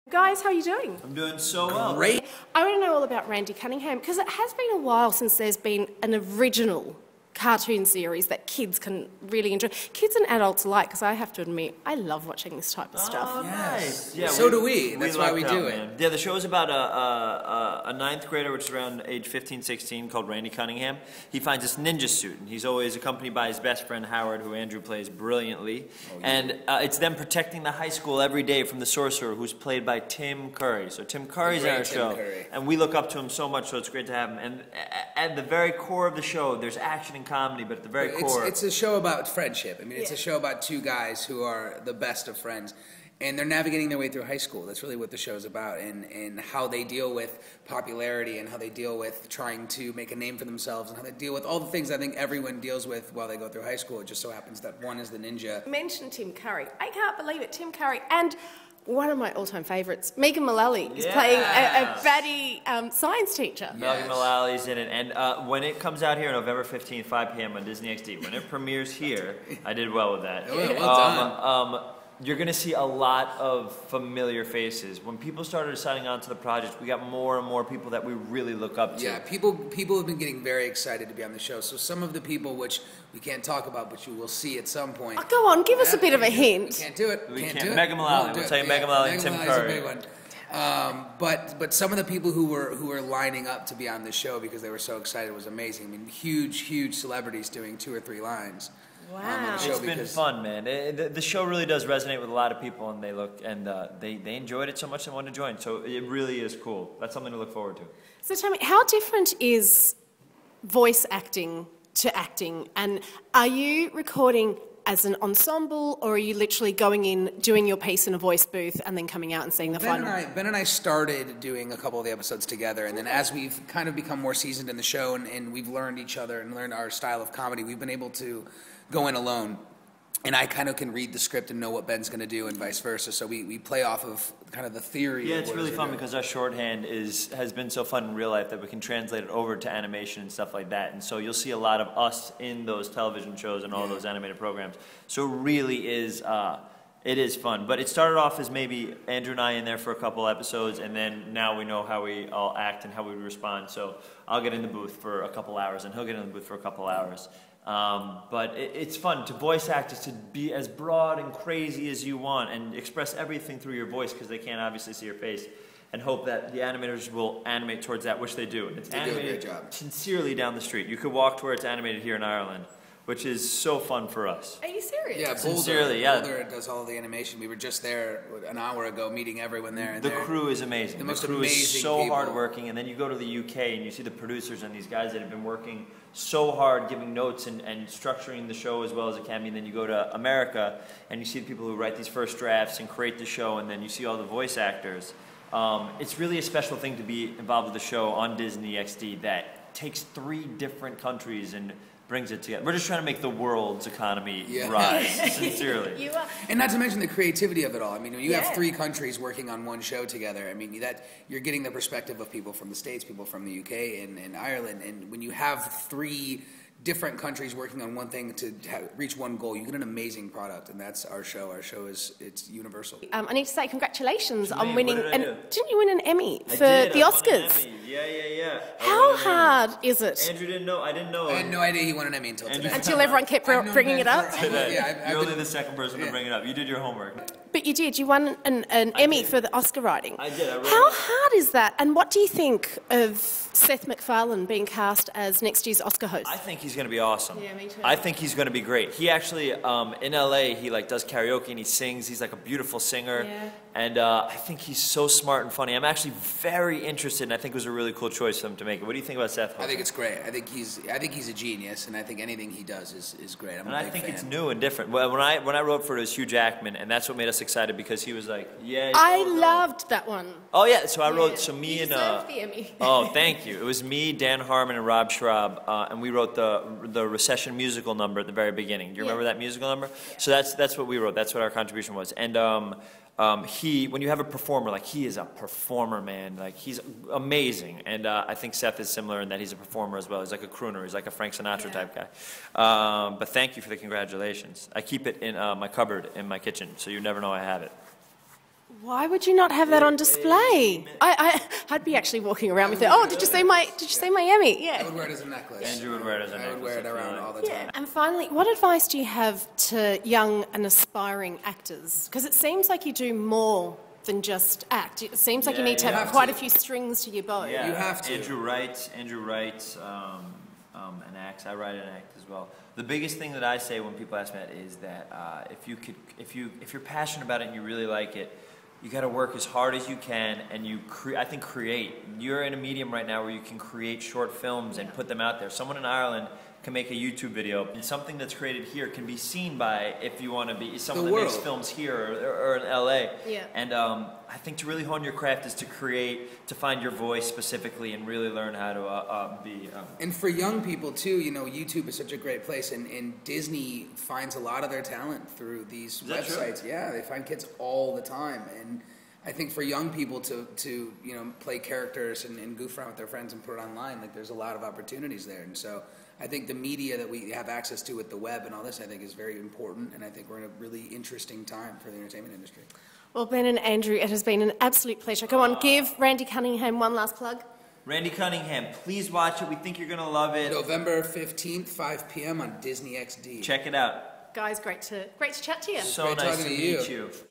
Guys, how are you doing? I'm doing so well. Great. I want to know all about Randy Cunningham because it has been a while since there's been an original cartoon series that kids can really enjoy. Kids and adults alike, because I have to admit, I love watching this type of stuff. Oh, nice. Yeah, so do we. That's why we do it. Man. Yeah, the show is about a ninth grader, which is around age 15, 16, called Randy Cunningham. He finds this ninja suit, and he's always accompanied by his best friend, Howard, who Andrew plays brilliantly. Oh, yeah. And it's them protecting the high school every day from the sorcerer, who's played by Tim Curry. So Tim Curry's in our show, and we look up to him so much, so it's great to have him. And at the very core of the show, there's action and comedy, but at the very core... It's a show about friendship. I mean, it's a show about two guys who are the best of friends, and they're navigating their way through high school. That's really what the show's about, and how they deal with popularity, and how they deal with trying to make a name for themselves, and how they deal with all the things I think everyone deals with while they go through high school. It just so happens that one is the ninja. You mentioned Tim Curry. I can't believe it, Tim Curry. And one of my all-time favourites, Megan Mullally, is playing a baddie science teacher. Megan Mullally's in it, and when it comes out here November 15th, 5 p.m. on Disney XD, when it premieres here, I did well with that. Well done. You're going to see a lot of familiar faces. When people started signing on to the project, we got more and more people that we really look up to. Yeah, people have been getting very excited to be on the show. So some of the people, which we can't talk about, but you will see at some point. Oh, go on, give us a bit of a hint. We can't do it. We can't. Megan Mullally. We'll tell you Megan Mullally and Tim Curry. A big one. But some of the people who were lining up to be on the show because they were so excited was amazing. I mean, huge celebrities doing 2 or 3 lines. Wow. It's been fun, man. The show really does resonate with a lot of people, and they enjoyed it so much they wanted to join. So it really is cool. That's something to look forward to. So tell me, how different is voice acting to acting? And are you recording as an ensemble, or are you literally going in, doing your piece in a voice booth, and then coming out and seeing the final? Ben and I started doing a couple of the episodes together, and then as we've kind of become more seasoned in the show, and we've learned each other and learned our style of comedy, we've been able to go in alone. And I kind of can read the script and know what Ben's going to do and vice versa. So we play off of kind of the theory. Yeah, it's really fun because our shorthand has been so fun in real life that we can translate it over to animation and stuff like that. And so you'll see a lot of us in those television shows and all those animated programs. So it really is, it is fun. But it started off as maybe Andrew and I in there for a couple episodes, and then now we know how we all act and how we respond. So I'll get in the booth for a couple hours, and he'll get in the booth for a couple hours. But it's fun to voice act, is to be as broad and crazy as you want and express everything through your voice because they can't obviously see your face, and hope that the animators will animate towards that, which they do. It's they animated do a great job. Sincerely down the street. You could walk to where it's animated here in Ireland, which is so fun for us. Are you serious? Yeah, Sincerely, Boulder does all the animation. We were just there an hour ago meeting everyone there. And the crew is amazing. The crew is so hardworking, and then you go to the UK and you see the producers and these guys that have been working so hard, giving notes and structuring the show as well as it can be. And then you go to America and you see the people who write these first drafts and create the show, and then you see all the voice actors. It's really a special thing to be involved with the show on Disney XD that takes 3 different countries and brings it together. We're just trying to make the world's economy rise, sincerely. You are. And not to mention the creativity of it all. I mean, when you have 3 countries working on one show together, I mean, that you're getting the perspective of people from the States, people from the UK and Ireland, and when you have 3 different countries working on one thing to reach one goal, you get an amazing product, and that's our show. Our show it's universal. I need to say congratulations on winning. Didn't you win an Emmy for the Oscars? Yeah. How hard is it? Andrew didn't know. I didn't know. I had no idea he won an Emmy until today. Until everyone kept bringing it up. You're only the second person to bring it up. You did your homework. But you did. You won an Emmy for the Oscar writing. I did. How hard is that? And what do you think of Seth MacFarlane being cast as next year's Oscar host? I think he's going to be awesome. Yeah, me too. I think he's going to be great. He actually, in LA, he does karaoke and he sings. He's like a beautiful singer. Yeah. And I think he's so smart and funny. I'm actually very interested, and I think it was a really cool choice for them to make it. What do you think about Seth? I think it's great. I think he's a genius, and I think anything he does is great. I'm a big fan. I think it's new and different. Well, when I wrote for it was Hugh Jackman, and that's what made us excited because he was like, I loved that one. Oh yeah, so I wrote. So me and the Emmy. Oh, thank you. It was me, Dan Harmon, and Rob Schraub, and we wrote the recession musical number at the very beginning. Do you remember that musical number? Yeah. So that's what we wrote. That's what our contribution was. And when you have a performer, he is a performer, man. He's amazing. And I think Seth is similar in that he's a performer as well. He's like a crooner. He's like a Frank Sinatra type guy. But thank you for the congratulations. I keep it in my cupboard in my kitchen, so you never know I have it. Why would you not have that on display? I'd be actually walking around with it. Oh, did you see my Emmy? Yeah. I would wear it as a necklace. Andrew would wear it as a necklace. I would wear it around all the time. And finally, what advice do you have to young and aspiring actors? Because it seems like you do more than just act. It seems like you need to have quite a few strings to your bow. Yeah, you have to. Andrew writes and acts. I write and act as well. The biggest thing that I say when people ask me that is that if you're passionate about it and you really like it, you got to work as hard as you can, and I think create. You're in a medium right now where you can create short films and put them out there. Someone in Ireland can make a YouTube video, and something that's created here can be seen by, if you want to be, someone that makes films here or in LA. Yeah. And I think to really hone your craft is to create, to find your voice specifically, and really learn how to be. And for young people too, you know, YouTube is such a great place, and Disney finds a lot of their talent through these websites. True? Yeah, they find kids all the time, and I think for young people to you know, play characters and goof around with their friends and put it online, like, there's a lot of opportunities there. And so I think the media that we have access to with the web and all this, I think, is very important, and I think we're in a really interesting time for the entertainment industry. Well, Ben and Andrew, it has been an absolute pleasure. Go on, give Randy Cunningham one last plug. Randy Cunningham, please watch it. We think you're going to love it. November 15th, 5 p.m. on Disney XD. Check it out. Guys, great to chat to you. So nice to meet you.